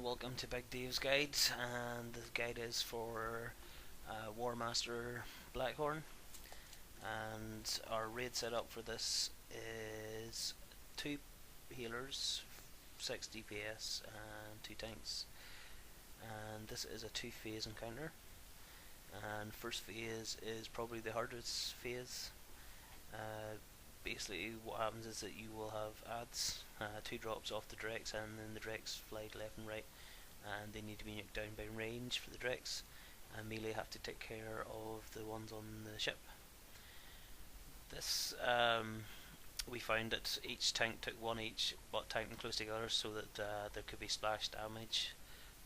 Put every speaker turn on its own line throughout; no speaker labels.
and welcome to Big Dave's Guide, and the guide is for Warmaster Blackhorn, and our raid setup for this is 2 healers, 6 DPS and 2 tanks, and this is a 2-phase encounter, and first phase is probably the hardest phase. Basically what happens is that you will have adds, 2 drops off the Drex, and then the Drex fly left and right, and they need to be knocked down by range for the Drex, and melee have to take care of the ones on the ship. This we found that each tank took 1 each, but tanked them close together so that there could be splash damage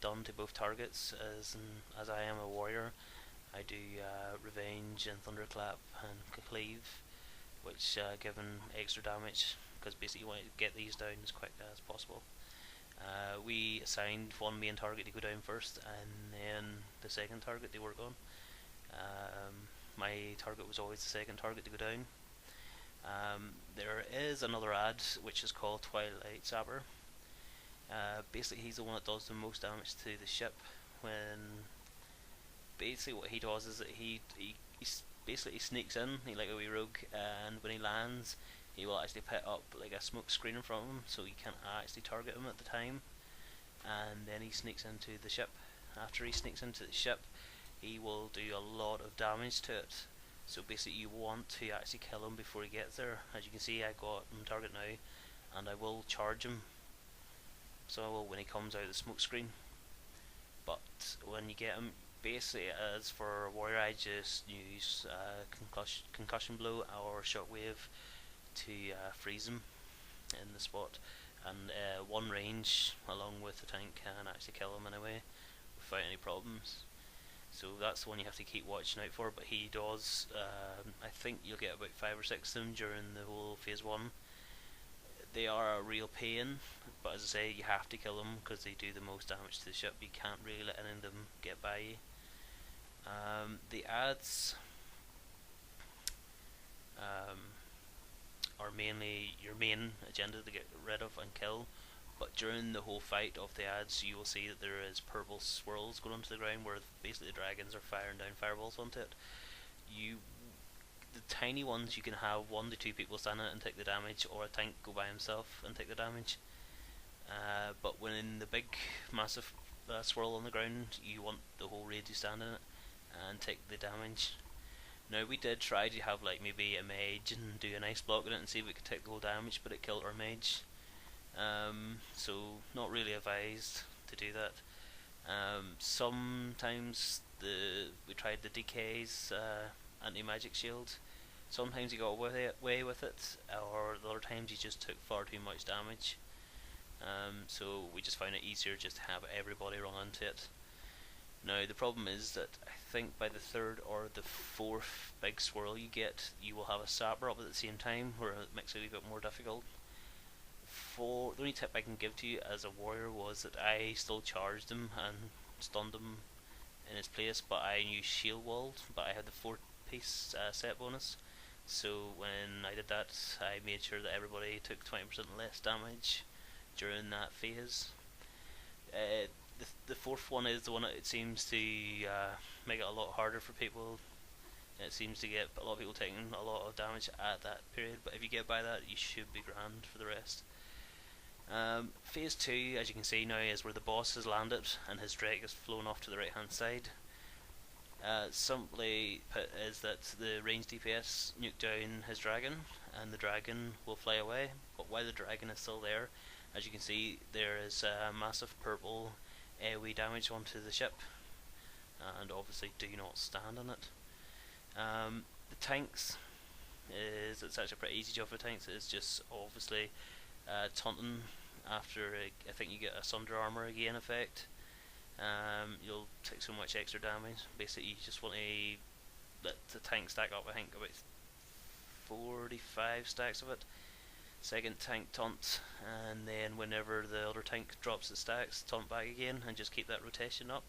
done to both targets. As I am a warrior, I do Revenge and Thunderclap and Cleave, which given extra damage, because basically you want to get these down as quick as possible. We assigned one main target to go down first, and then the second target to work on. My target was always the second target to go down. There is another ad which is called Twilight Sapper. Basically he's the one that does the most damage to the ship. When basically what he does is that he basically sneaks in, like a wee rogue, and when he lands he will actually put up like a smoke screen in front of him so you can't actually target him at the time, and then he sneaks into the ship. After he sneaks into the ship, he will do a lot of damage to it, so basically you want to actually kill him before he gets there. As you can see, I got him target now, and I will charge him, so I will when he comes out of the smoke screen. But when you get him, basically as for warrior, I just use concussion blow or shockwave to freeze him in the spot, and 1 range along with the tank can actually kill him anyway without any problems. So that's the one you have to keep watching out for. But he does, I think you'll get about 5 or 6 of them during the whole phase 1. They are a real pain, but as I say, you have to kill them because they do the most damage to the ship. You can't really let any of them get by you. The ads are mainly your main agenda to get rid of and kill, but during the whole fight of the ads you will see that there is purple swirls going onto the ground where basically the dragons are firing down fireballs onto it. The tiny ones you can have 1 to 2 people stand in it and take the damage, or a tank go by himself and take the damage. But when in the big massive swirl on the ground, you want the whole raid to stand in it and take the damage. Now we did try to have like maybe a mage and do a nice block in it and see if we could take the whole damage, but it killed our mage. So not really advised to do that. Sometimes we tried the DK's anti-magic shield. Sometimes you got away with it, or the other times you just took far too much damage. So we just found it easier just to have everybody run into it. Now the problem is that I think by the 3rd or the 4th big swirl you get, you will have a sapper up at the same time, where it makes it a bit more difficult. The only tip I can give to you as a warrior was that I still charged him and stunned him in his place, but I used shield walled, but I had the 4-piece set bonus. So when I did that, I made sure that everybody took 20% less damage during that phase. The 4th one is the one that it seems to make it a lot harder for people. It seems to get a lot of people taking a lot of damage at that period, but if you get by that, you should be grand for the rest. Phase 2, as you can see now, is where the boss has landed and his Drake has flown off to the right hand side. Simply put is that the ranged DPS nuke down his dragon, and the dragon will fly away, but while the dragon is still there, as you can see, there is a massive purple AoE damage onto the ship, and obviously do not stand on it. The tanks, it's actually a pretty easy job for tanks. It's just obviously taunting after I think you get a Sunder Armor again effect. You'll take so much extra damage. Basically you just want to let the tank stack up, I think about 45 stacks of it. Second tank taunt, and then whenever the other tank drops the stacks, taunt back again, and just keep that rotation up.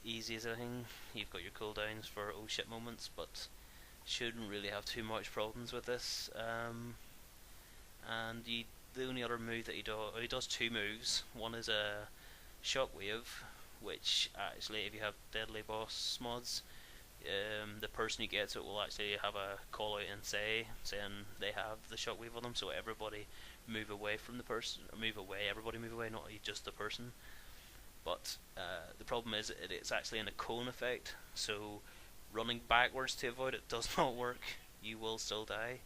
Easy as anything. You've got your cooldowns for oh shit moments, but shouldn't really have too much problems with this. And the only other move that he does 2 moves. One is a Shockwave, which actually, if you have Deadly Boss mods, the person who gets it will actually have a call out and saying they have the Shockwave on them, so everybody move away from the person, or everybody move away, not just the person. But the problem is it's actually in a cone effect, so running backwards to avoid it does not work. You will still die,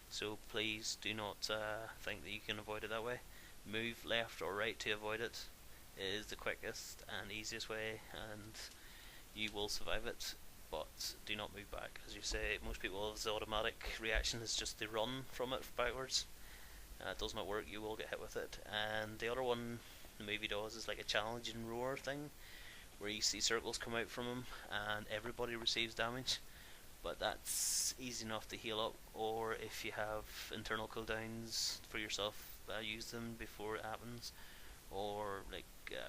so please do not think that you can avoid it that way. Move left or right to avoid it is the quickest and easiest way, and you will survive it. But do not move back. As you say, most people's automatic reaction is just to run from it backwards. It does not work, you will get hit with it. And the other one the movie does is like a challenge and roar thing, where you see circles come out from him and everybody receives damage. But that's easy enough to heal up, or if you have internal cooldowns for yourself, use them before it happens. Or like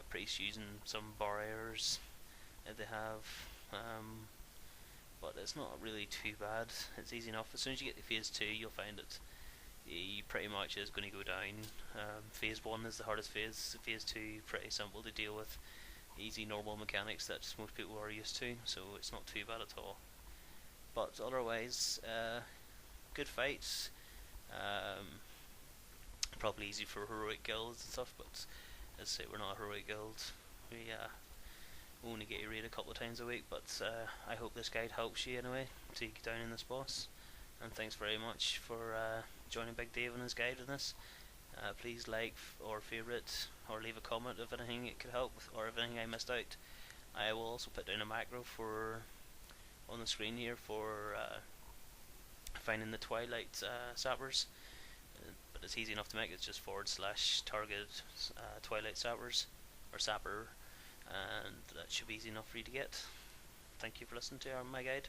priests using some barriers if they have. But it's not really too bad. It's easy enough. As soon as you get to phase 2, you'll find it. He pretty much is going to go down. Phase 1 is the hardest phase. Phase 2 pretty simple to deal with. Easy normal mechanics that most people are used to, so it's not too bad at all. But otherwise, good fights. Probably easy for heroic guilds and stuff, but as I say, we're not a heroic guild. We only get you raid a couple of times a week, but I hope this guide helps you anyway to get down in this boss. And thanks very much for joining Big Dave on his guide on this. Please like or favourite or leave a comment if anything it could help or if anything I missed out. I will also put down a macro for on the screen here for finding the Twilight Sappers, but it's easy enough to make. It's just / target Twilight Sappers or Sapper, and that should be easy enough for you to get. Thank you for listening to my guide.